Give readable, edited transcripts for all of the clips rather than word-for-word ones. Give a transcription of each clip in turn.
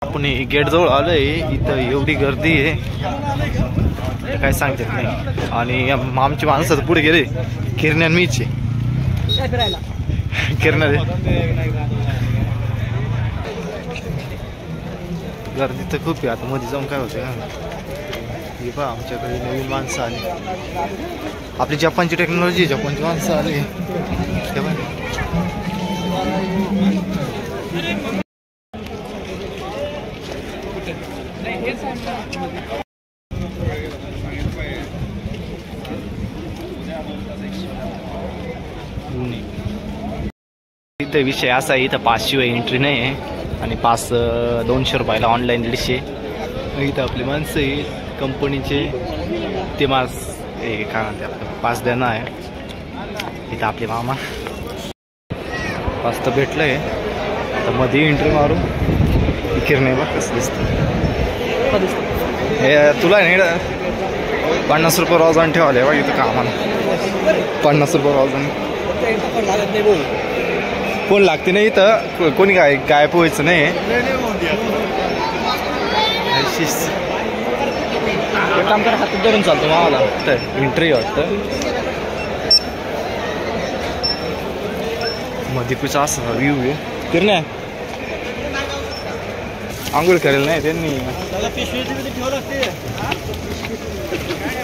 आपण गेट जवळ आलोय, इथं एवढी गर्दी आहे काय सांगतात नाही. आणि आमची माणसं पुढे गेले, किरण्या मीच किरण्या गर्दी तर खूप आहे. आता मध्ये जाऊन काय होते हे पहा, आमच्याकडे नवीन माणसं आली. आपली जपानची टेक्नॉलॉजी, जपानची माणसं आली. इथं विषय असा आहे, इथं 500 एंट्री नाही आहे आणि पास 200 रुपयाला ऑनलाईन 150. इथं आपली माणसं आहे कंपनीचे, ते मास हे काय म्हणते आपलं पास देणं आहे. इथं आपले मामा पास तर भेटलंय. आता मध्ये एंट्री मारू. किरणे बघ कसं दिसतं हे. तुला नाही 50 रुपये रोजाने ठेवाले बघ इथं कामाला. 50 रुपये रोजाने कोण लागते नाही इथं. कोणी गायब व्हायचं नाही. काम करा, हातात धरून चालतो मावाला. तर एंट्री वाटतं मध्ये कुछ असा व्ह्यू आहे. किरण्या आंघोळ करेल नाही त्यांनी.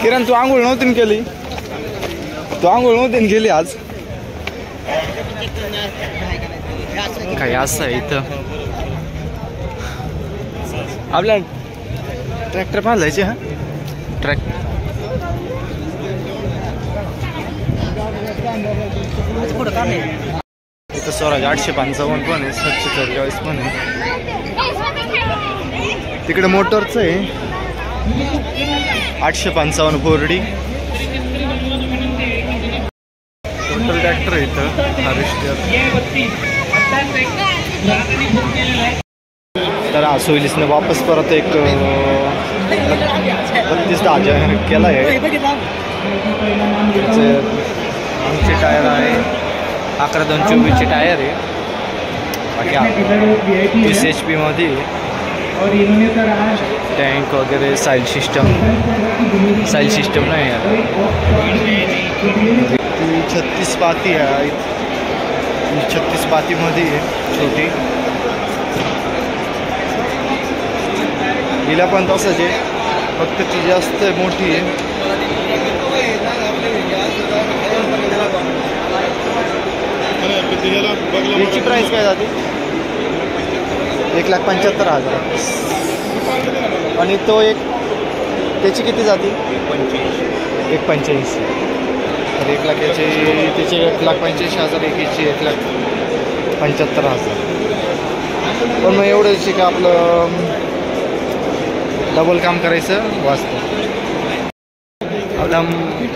किरण तू आंघोळ नव्हती केली, तू आंघोळ नव्हती केली आज. काय असं आहे इथं. आपल्या ट्रॅक्टर बांधायचे. हा ट्रॅक्टर इथं स्वराज 855 पण आहे, 744 पण आहे. तिकडे मोटरचं आहे 855 4D टोटल ट्रॅक्टर आहे इथं हार्वेस्टर. तर सोयलीसने वापस परत एक 32,000 केला आहे. आमचे टायर आहे 11-224 टायर आहे. बाकी 30 HP मध्ये टँक वगैरे साईल सिस्टम नाही आहे. 36 पाती आहे. 36 पातीमध्ये छोटी. हिला पण तसंच आहे, फक्त ती जास्त मोठी आहे. याची प्राइस काय जाते? 1,75,000. आणि तो एक त्याची किती जाते? 1,85,000. तर 1 लाख याची, त्याची 1,85,000. एकीची 1,75,000. पण मग एवढंच का आपलं डबल काम करायचं वाचतं. आपला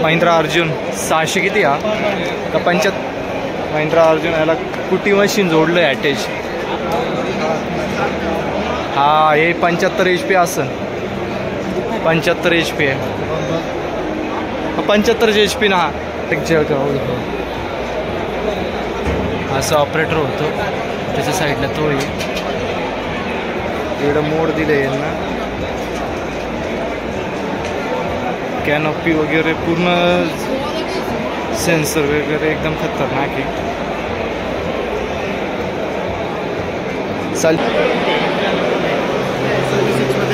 महिंद्रा अर्जुन 600 किती हा का 75. महिंद्रा अर्जुन याला कुटी मशीन जोडलं आहे अटॅच. हा हे 75 HP असेल. 75 HP आहे. 75 HP ना. असं ऑपरेटर होतो त्याच्या साईडला तो आहे. एवढं मोड दिले यांना. कॅनोपी वगैरे पूर्ण सेन्सर वगैरे एकदम खतरनाक आहे.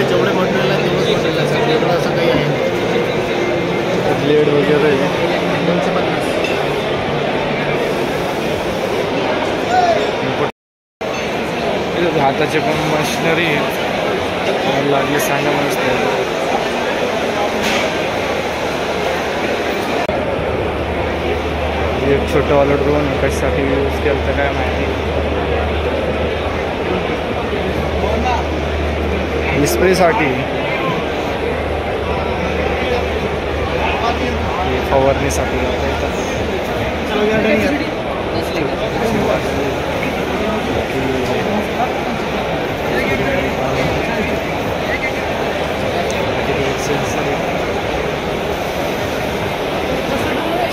जेवढे मटेरियल आहे तेवढे मटेरियल असं काही आहे. ब्लेड वगैरे 250. हाताचे पण मशिनरी लागले सांगा नसते. एक छोटंवालं ड्रोन कशासाठी यूज केलं तर काय माहिती. स्प्रेसाठी, फवारणीसाठी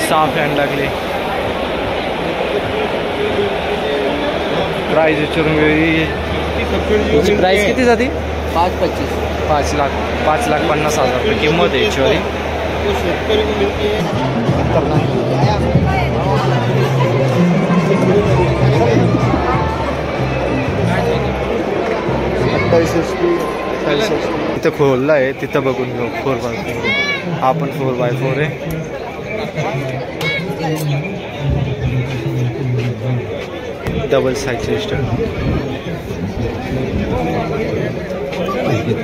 सहा फॅन लागले. प्राईज विचारून घेऊ. याची प्राईस किती जाते? 5,25,000. 5,50,000 रुपये किंमत आहे याच्यावाली. तिथं खोलला आहे, तिथं बघून घेऊ. 4x4 आपण 4x4 आहे. Double size register.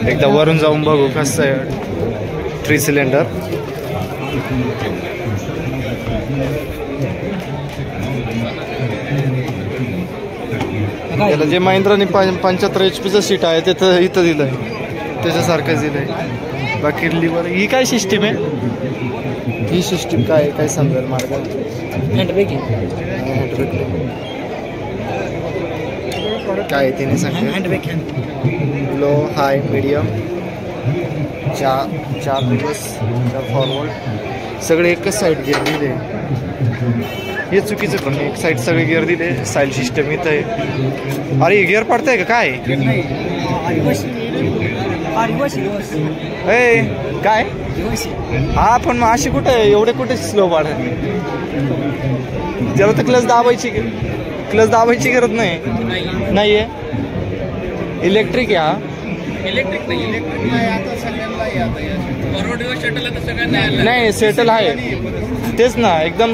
एकदा वरून जाऊन बघू कसं आहे. 3 सिलेंडर. त्याला जे महिंद्राने 75 HP सीट आहे तिथं इथं दिलं आहे, त्याच्यासारखंच दिलं आहे. बाकी लिव्हर ही काय सिस्टीम आहे? ही सिस्टीम काय समजेल मार्ग? हँडब्रेक काय तिने सांगितलं? हँडब्रेक लो, हाय, मीडियम, 4 रिवर्स, 4 फॉरवर्ड, सगळे एकच साईड गिअर दिले. हे चुकीचं पण एक साईड सगळे गिअर दिले. साईल सिस्टम इथं आहे. अरे गिअर पडतंय का काय? काय हा पण मग अशी कुठे एवढे कुठे स्लो वाढ? त्याला तर क्लच दाबायची गरज नाही आहे. इलेक्ट्रिक आहे हा. इलेक्ट्रिक नाही आता सगळ्यांना नाही सेटल आहे तेच ना. एकदम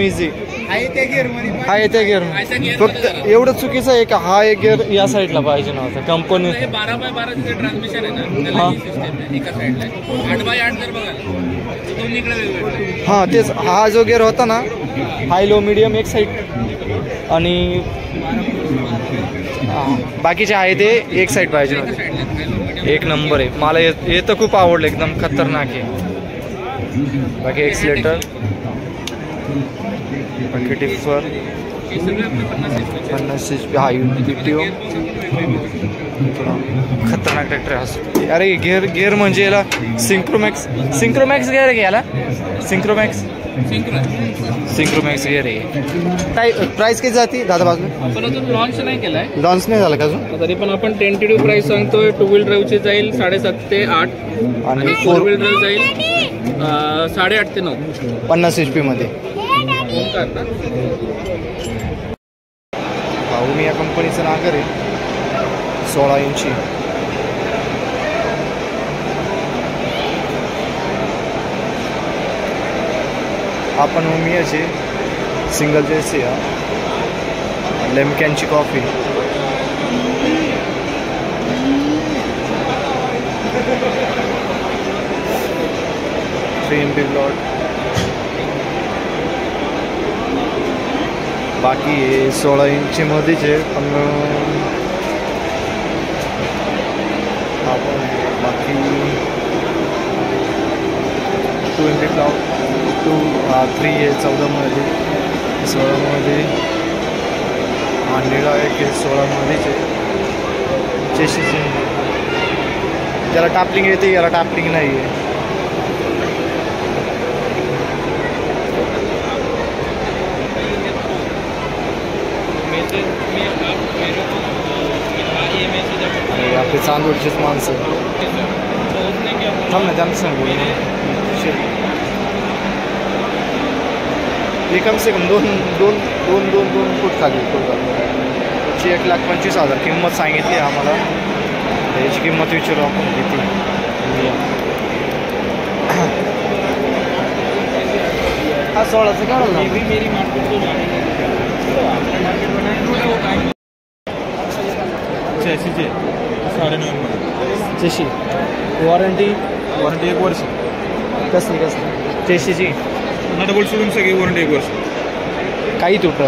इझी आहे त्या गिअर. फक्त एवढं चुकीचं आहे का हा एक गिअर या साईडला पाहिजे नव्हता. कंपनी 12x12 ट्रान्समिशन आहे ना, एका साईडला 8x8 जर बघाल दोन्हीकडे वेगवेगळे. हां तेच. हा जो गिअर होता ना, हाय लो मीडियम एक साईड आणि बाकीचे आहे ते एक साईड पाहिजे नव्हते. एक नंबर आहे. मला हे तर खूप आवडलं, एकदम खतरनाक आहे. बाकी एक्सिलेटर, बाकी टिफर 50 HP हा PTO. खतरनाक ट्रॅक्टर आहे. अरे गिअर म्हणजे याला सिंक्रोमॅक्स गिअर आहे. याला सिंक्रोमॅक्स गिअर आहे. काय प्राइस किती जाते दादा? बाजूला आपण अजून लॉन्च नाही केलाय. लॉन्च नाही झाला का अजून? तरी पण आपण टेंटेटिव्ह प्राइस सांगतोय. 2 व्हील ड्राईव्हची जाईल 7.5 ते 8 आणि 4 व्हील ड्राईव्ह जाईल 8.5 ते 9. 50 HP मध्ये. भाऊ मी या कंपनीचं नागर आहे. 16 इंची. आपण ओमियाचे सिंगल जेसी लेमकॅनची कॉफी. ट्रेन बिग लॉट. बाकी हे 16 इंची मध्येच आहे पण आपण बाकी 2 लॉट 3 आहे 14 मध्ये. 16 मध्ये हा निळा एक आहे 16 मध्येच आहे. चेशीच त्याला टापलिंग येते, याला टापलिंग नाही आहे. आपले चांदोडचेच माणसं थांब ना, त्यांना सांगू. हे कम से कम दोन फूट खाली त्याची 1,25,000 किंमत सांगितली आम्हाला. याची किंमत विचारू आपण किती. हा 16चं काढलं ना. चेशीचे 9.5 चेशी. वॉरंटी 1 वर्ष. कसली चेशीची डबल सोडून सगळी वॉरंटी 1 वर्ष. काही तुटत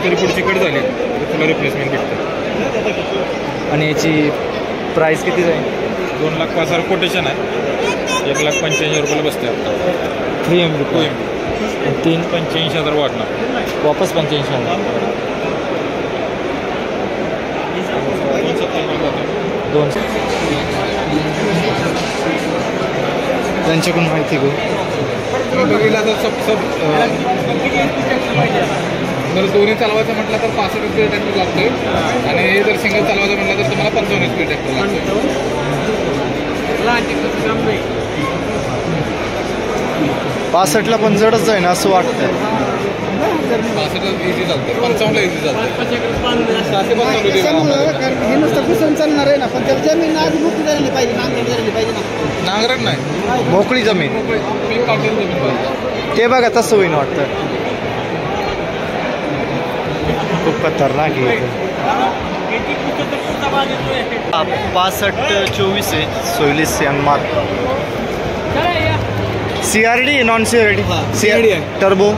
तरी पुढची कट झाली तुला रिप्लेसमेंट भेटतं. आणि याची प्राईस किती जाईल? 2,05,000 कोटेशन आहे. 1,85,000 रुपयाला बसते आता. 3 MB 2 MB 85,000 वाढणार. वापस 85,000. 2 त्यांच्याकडून माहिती घेऊ. बघितला तर सब जर दोन्ही चालवायचं म्हटलं तर 65 HP ट्रॅक्टर लागतोय आणि हे जर सिंगल चालवायचं म्हटलं तर तुम्हाला 55 HP ट्रॅक्टर लागतो. 65ला पण जडच जाईन असं वाटतं. 65ला इझी चालतं, 55ला इझी चालतं. हे नुसतं पुसून चालणार आहे ना, पण त्याला जमीन आधी मोकळी झालेली पाहिजे, नांगरट झालेली पाहिजे ना. नांगरट नाही, मोकळी जमीन पीक काढलेली जमीन पाहिजे. ते बघा तसं होईन वाटतं. खूप खतरनाक आहे. 65-24 आहे सोयलीस mark. CRD non CRD? CRD आहे. Turbo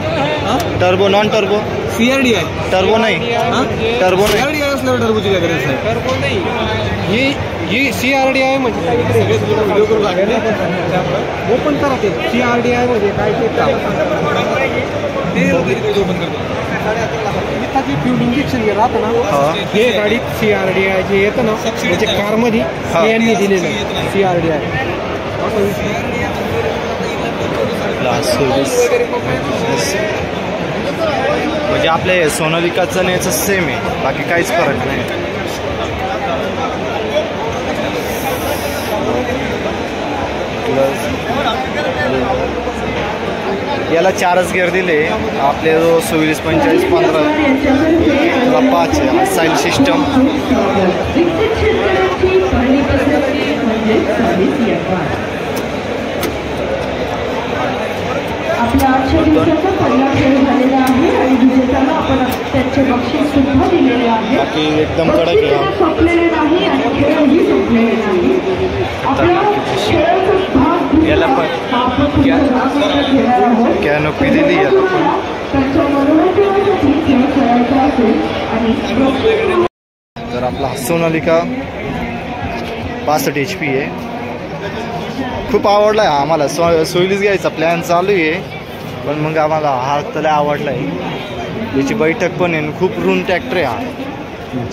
turbo non turbo? CRD आहे. टर्बो नाही, टर्बो नाही. CRD असल्यावर टर्बोची काय गरज नाही. टर्बो नाही, ही CRD आहे म्हणजे व्हिडिओ करू लागेल ओपन करा ते. CRD आहे म्हणजे काय ते ओपन करतो. फ्यूल इंजेक्शन राहतं ना, हे गाडीत CRD आहे जे येतं ना, म्हणजे कारमध्ये यांनी दिलेलं CRD आहे. म्हणजे आपल्या सोनालिकाचं आणि याचं सेम आहे, बाकी काहीच फरक नाही. याला 4च गिअर दिले. आपले जो 24-45-15 5 आहे. साईल सिस्टम. आपल्या 8 दिवसाचा पहिला खेळ झालेला आहे आणि विजेत्याला आपण त्यांचे बक्षीस सुद्धा दिलेले आहे. बाकी एकदम कडक आहे. संपलेले नाही आणि खेळही संपलेले नाही. आपला खेळाचा भाग याला पण कॅनोपी दिली. याला पण त्यांच्या मनोरंजनासाठी खेळ खेळायचा असेल आणि तर आपला सोनालिका 65 HP आहे. खूप आवडला आहे आम्हाला. सोयलीच घ्यायचा प्लॅन चालू आहे, पण मग आम्हाला हा तर आवडला आहे. याची बैठक पण आहे, खूप रुंद ट्रॅक्टर आहे हा.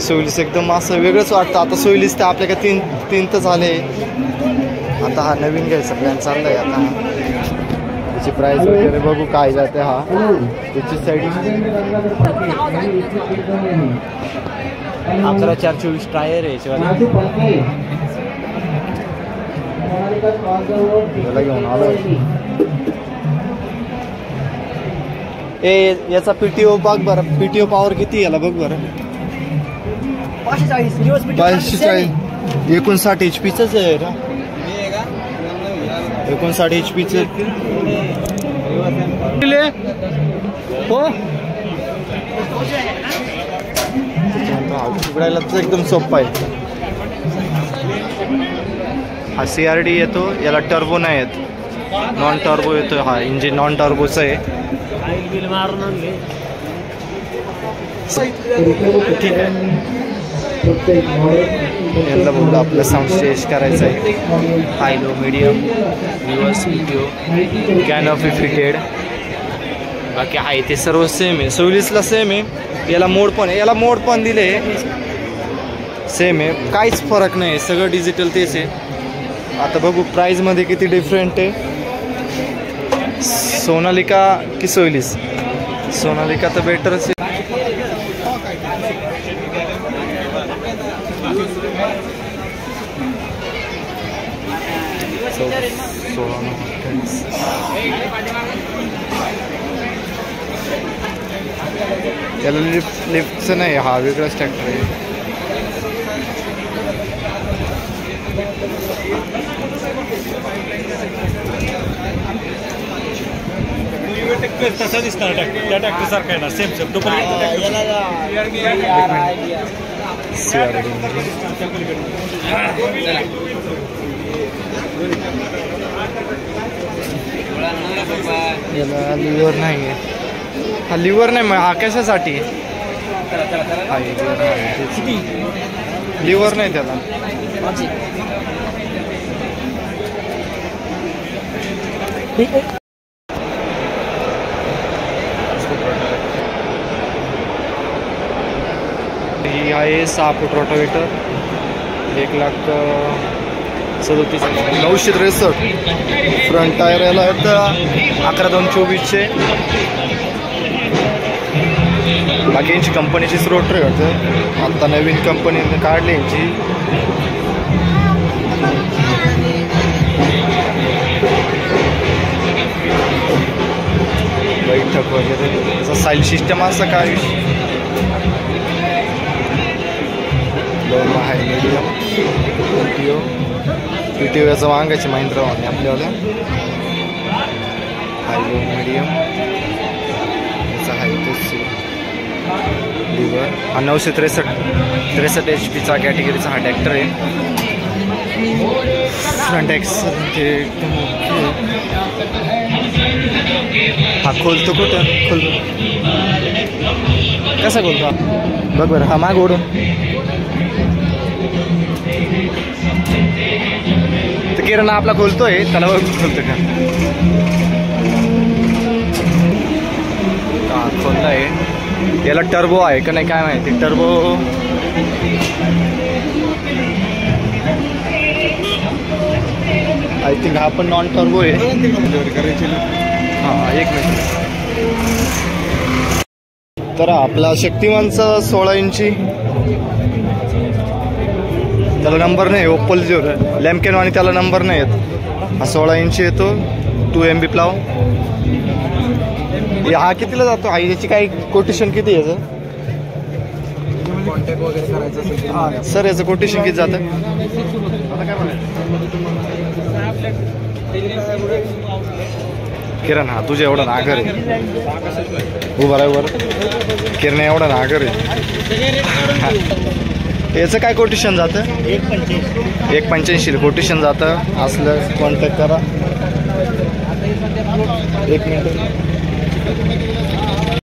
सोयलीस एकदम असं वेगळंच वाटतं. आता सोयलीस तर आपल्या का तीन तर झाले. आता हा नवीन घ्यायचा प्लॅन चालला आहे. आता त्याची प्राईस वगैरे बघू काय जाते. हा त्याची साईड 11-4-24 टायर आहे याच्यावर. त्याला घेऊन आलो. याचा PTO बघ बरं. PTO पॉवर किती याला बघ बरं. 540. 59 HPच आहे ना. 59 HPच हो. उघडायला तर एकदम सोपं आहे. हा CRD येतो. याला टर्बो नाही येत, नॉन टर्बो येतो. हा इंजिन नॉन टर्बोचं आहे. ठीक आहे. याला बघू आपलं साऊंड स्टेज करायचं आहे. High low medium reverse PTO canopy fitted. बाकी आहे ते सर्व सेम आहे. सोयलीसला सेम आहे. याला मोड पण आहे. याला मोड पण दिले सेम आहे. काहीच फरक नाही, सगळं डिजिटल तेच आहे. आता बघू प्राईजमध्ये किती डिफरंट आहे. सोनालिका की सोयलीस? सोनालिका तर बेटरच आहे. याला लिफ्टचं नाही, हा वेगळाच ट्रॅक्टर आहे. तसा दिसणार ट्रॅक्टर, त्या ट्रॅक्टर सारखा आहे ना, सेम सेम. तो याला लिव्हर नाही आहे. हा लिव्हर नाही, मग हा कशासाठी? लिव्हर नाही त्याला. ही आहे 6 फूट रोटावेटर. 1,37,963. फ्रंट टायर याला 11,224चे. बाकी यांची कंपनीचीच रोटरी वाटतं, आता नवीन कंपनीने काढली यांची. बैठक वगैरे त्याचा साईल सिस्टम असं काय आहे. मीडियम पीटीओ याचं वांगायचे महिंद्रा वांगे आपल्याला. हायलो मीडियम याचा हाय तो लिव्हर हा 963 HP कॅटेगरीचा हा ट्रॅक्टर आहे. फ्रंट एक्स ते हा खोलतो कुठं खोलतो कसा खोलतो बघ बरं. हा माग ओढून तर किराणा आपला खोलतोय त्याला बघ खोलतो का. हा खोलला आहे. याला टर्बो आहे का नाही काय माहिती. टर्बो आय थिंक हा पण नॉन टर्बो आहे. हां 1 मिनिट. तर आपला शक्तिमानचा 16 इंची त्याला नंबर नाही. ओप्पल जो लॅम्केन आणि त्याला नंबर नाही येत. हा 16 इंची येतो. 2 MB प्लाव. हा कितीला जातो. हा याची काय कोटेशन किती याचं कॉन्टॅक्ट वगैरे करायचं असेल सर याचं कोटेशन किती जातं. किरण हा तुझ्या एवढा नागर आहे. उभा राहा वर. किरण एवढा नागर आहे. याचं काय कोटेशन जातं. 1.85 कोटेशन जातं. असलं कॉन्टॅक्ट करा. 1 मिनिट.